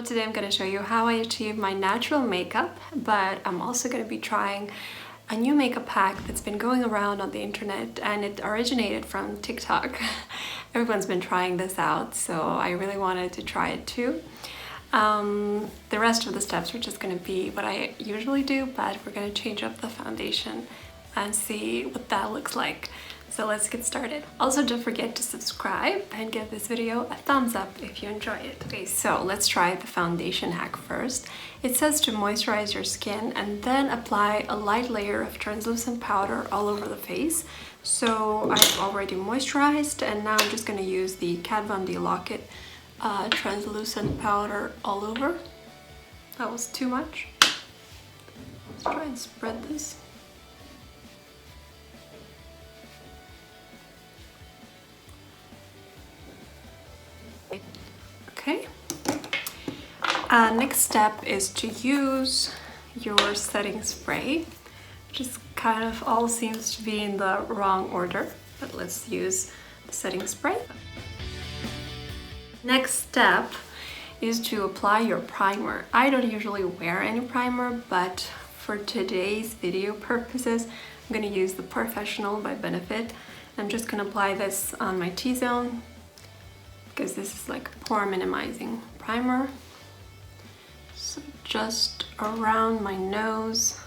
Today I'm going to show you how I achieve my natural makeup, but I'm also going to be trying a new makeup hack that's been going around on the internet, and it originated from TikTok. Everyone's been trying this out, so I really wanted to try it too. The rest of the steps are just going to be what I usually do, but we're going to change up the foundation and see what that looks like. So let's get started. Also, don't forget to subscribe and give this video a thumbs up if you enjoy it. Okay, so let's try the foundation hack first. It says to moisturize your skin and then apply a light layer of translucent powder all over the face. So I've already moisturized, and now I'm just going to use the Kat Von D Lock-It translucent powder all over. That was too much. Let's try and spread this. Okay. Next step is to use your setting spray, which is kind of all seems to be in the wrong order, but let's use the setting spray. Next step is to apply your primer. I don't usually wear any primer, but for today's video purposes, I'm going to use the Professional by Benefit. I'm just going to apply this on my T-zone, because this is like a pore minimizing primer. So just around my nose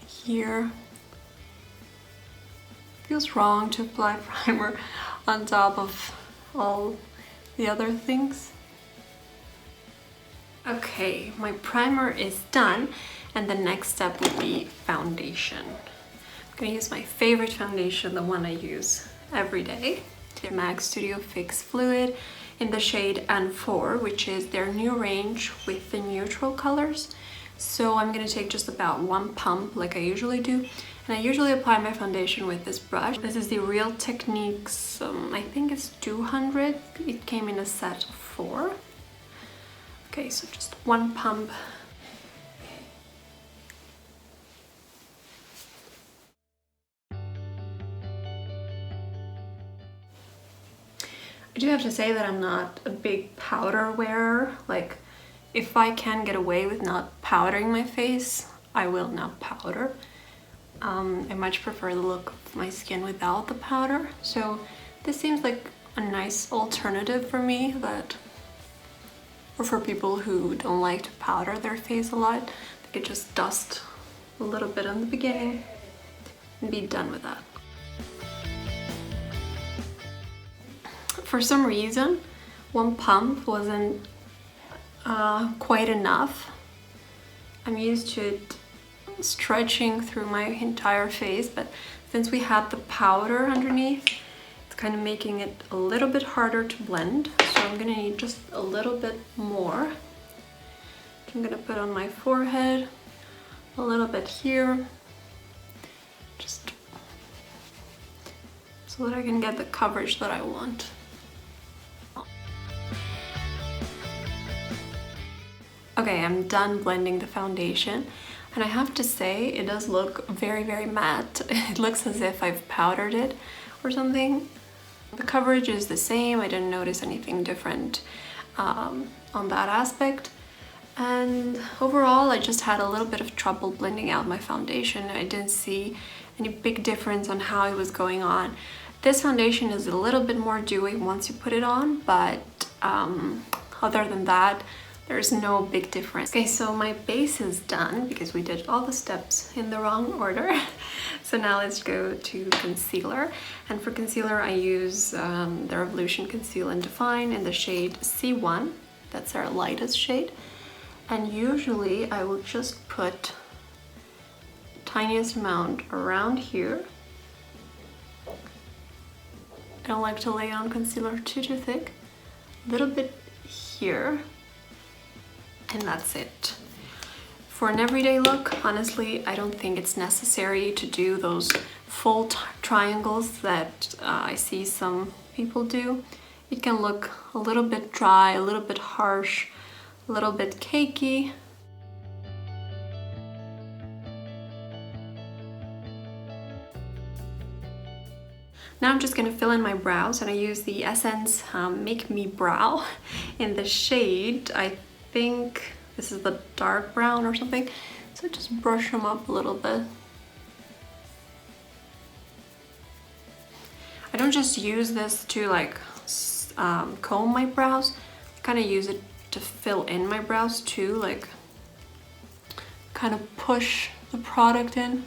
here. Feels wrong to apply primer on top of all the other things. Okay, my primer is done, and the next step will be foundation. I'm gonna use my favorite foundation, the one I use every day. MAC Studio Fix Fluid in the shade N4, which is their new range with the neutral colors. So I'm going to take just about one pump like I usually do, and I usually apply my foundation with this brush. This is the Real Techniques, I think it's 200. It came in a set of 4. Okay, so just one pump. I do have to say that I'm not a big powder wearer. Like, if I can get away with not powdering my face, I will not powder. I much prefer the look of my skin without the powder. So this seems like a nice alternative for me, or for people who don't like to powder their face a lot. They could just dust a little bit in the beginning and be done with that. For some reason, one pump wasn't quite enough. I'm used to it stretching through my entire face, but since we had the powder underneath, it's kind of making it a little bit harder to blend. So I'm gonna need just a little bit more. I'm gonna put on my forehead, a little bit here, just so that I can get the coverage that I want. Okay, I'm done blending the foundation, and I have to say it does look very, very matte. It looks as if I've powdered it or something. The coverage is the same. I didn't notice anything different on that aspect. And overall, I just had a little bit of trouble blending out my foundation. I didn't see any big difference on how it was going on. This foundation is a little bit more dewy once you put it on, but other than that, there's no big difference. Okay, so my base is done because we did all the steps in the wrong order. So now let's go to concealer. And for concealer, I use the Revolution Conceal and Define in the shade C1. That's our lightest shade. And usually I will just put the tiniest amount around here. I don't like to lay on concealer too thick. A little bit here. And that's it. For an everyday look, honestly, I don't think it's necessary to do those full triangles that I see some people do. It can look a little bit dry, a little bit harsh, a little bit cakey. Now I'm just gonna fill in my brows, and I use the Essence Make Me Brow in the shade, I think this is the dark brown or something. So just brush them up a little bit. I don't just use this to like comb my brows. I kind of use it to fill in my brows too, like kind of push the product in.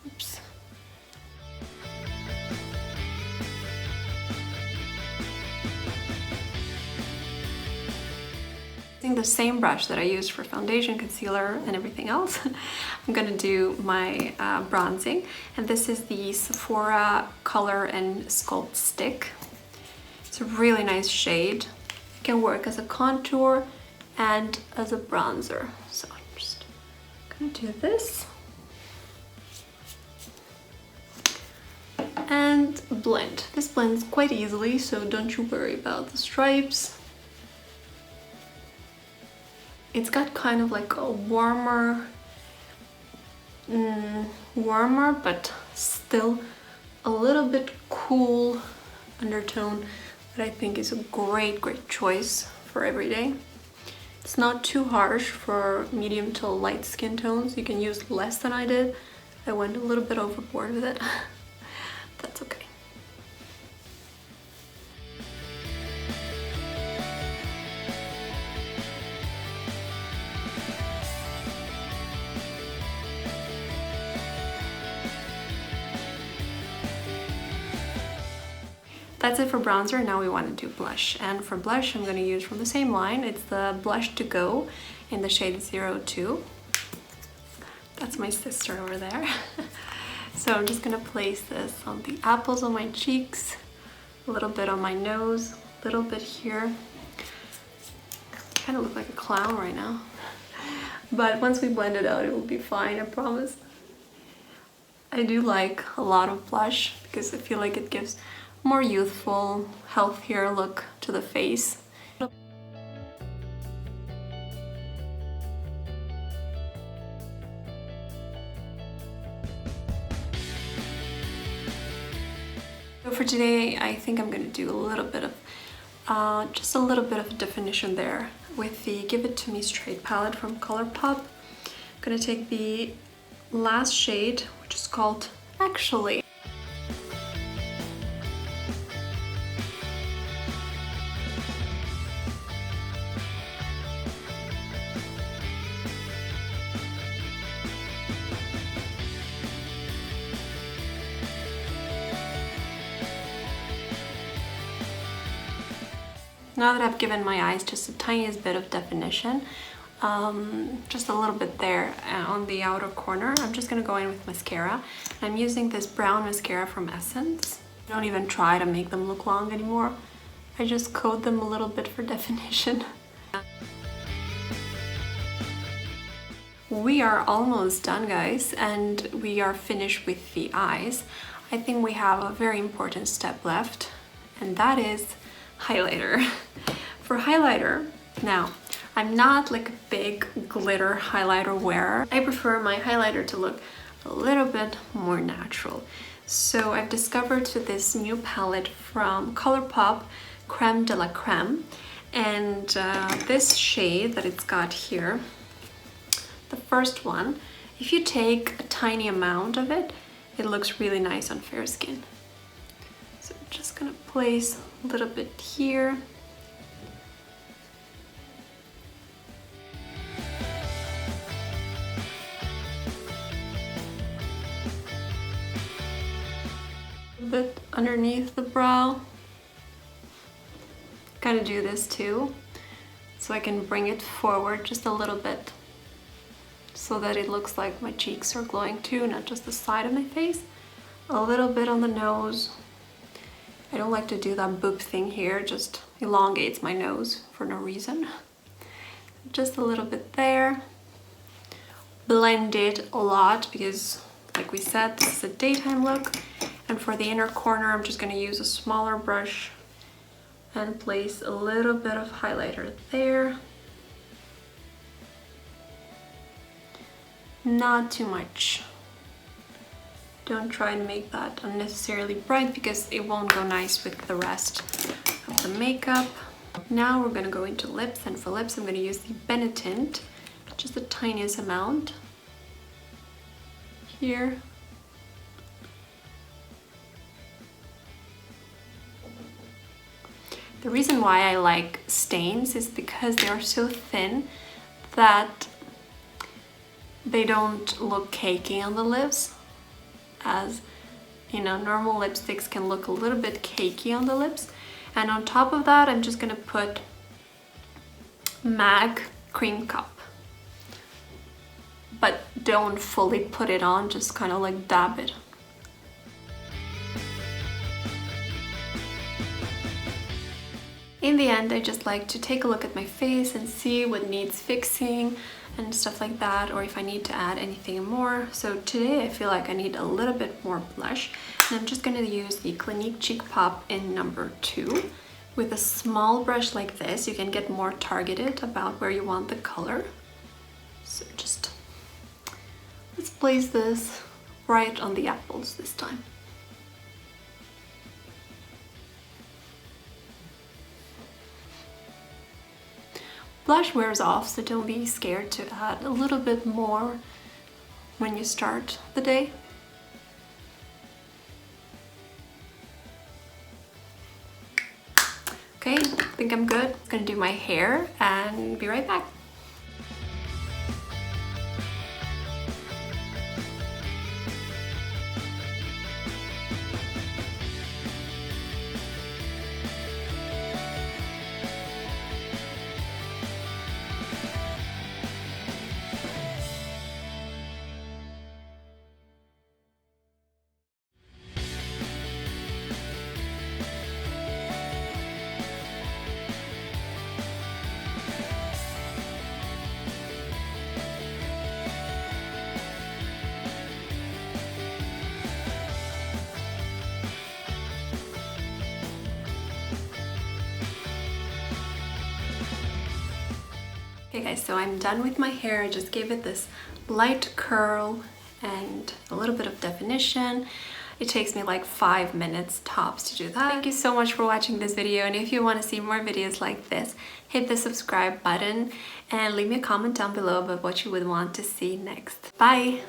Oops. Using the same brush that I used for foundation, concealer, and everything else, I'm gonna do my bronzing. And this is the Sephora Color and Sculpt Stick. It's a really nice shade. It can work as a contour and as a bronzer. So I'm just gonna do this. And blend. This blends quite easily, so don't you worry about the stripes. It's got kind of like a warmer but still a little bit cool undertone that I think is a great choice for every day. It's not too harsh for medium to light skin tones. You can use less than I did. I went a little bit overboard with it. That's okay. That's it for bronzer. Now we want to do blush. And for blush, I'm going to use from the same line. It's the Blush to Go in the shade 02. That's my sister over there. So I'm just going to place this on the apples of my cheeks, a little bit on my nose, a little bit here. I kind of look like a clown right now. But once we blend it out, it will be fine, I promise. I do like a lot of blush because I feel like it gives more youthful, healthier look to the face. So for today, I think I'm going to do a little bit of, just a little bit of definition there with the Give It To Me Straight palette from ColourPop. I'm going to take the last shade, which is called Actually. Now that I've given my eyes just the tiniest bit of definition, just a little bit there on the outer corner, I'm just gonna go in with mascara. I'm using this brown mascara from Essence. I don't even try to make them look long anymore. I just coat them a little bit for definition. We are almost done, guys, and we are finished with the eyes. I think we have a very important step left, and that is highlighter. For highlighter, now, I'm not like a big glitter highlighter wearer. I prefer my highlighter to look a little bit more natural. So I've discovered this new palette from ColourPop, Creme de la Creme, and this shade that it's got here, the first one, if you take a tiny amount of it, it looks really nice on fair skin. So I'm just gonna place a little bit here. A bit underneath the brow. Kind of do this too, so I can bring it forward just a little bit so that it looks like my cheeks are glowing too, not just the side of my face. A little bit on the nose. I don't like to do that boop thing here, it just elongates my nose for no reason. Just a little bit there. Blend it a lot because, like we said, this is a daytime look. And for the inner corner, I'm just gonna use a smaller brush and place a little bit of highlighter there. Not too much. Don't try and make that unnecessarily bright because it won't go nice with the rest of the makeup. Now we're gonna go into lips, and for lips I'm gonna use the Benetint, just the tiniest amount here. The reason why I like stains is because they are so thin that they don't look cakey on the lips, as you know, normal lipsticks can look a little bit cakey on the lips. And on top of that, I'm just gonna put MAC Cream Cup. But don't fully put it on, just kind of like dab it. In the end, I just like to take a look at my face and see what needs fixing and stuff like that, or if I need to add anything more. So today I feel like I need a little bit more blush, and I'm just gonna use the Clinique Cheek Pop in number 2. With a small brush like this, you can get more targeted about where you want the color. So just, let's place this right on the apples this time. Blush wears off, so don't be scared to add a little bit more when you start the day. Okay, I think I'm good. I'm gonna do my hair and be right back. Okay guys, so I'm done with my hair. I just gave it this light curl and a little bit of definition. It takes me like 5 minutes tops to do that. Thank you so much for watching this video, and if you want to see more videos like this, hit the subscribe button and leave me a comment down below about what you would want to see next. Bye!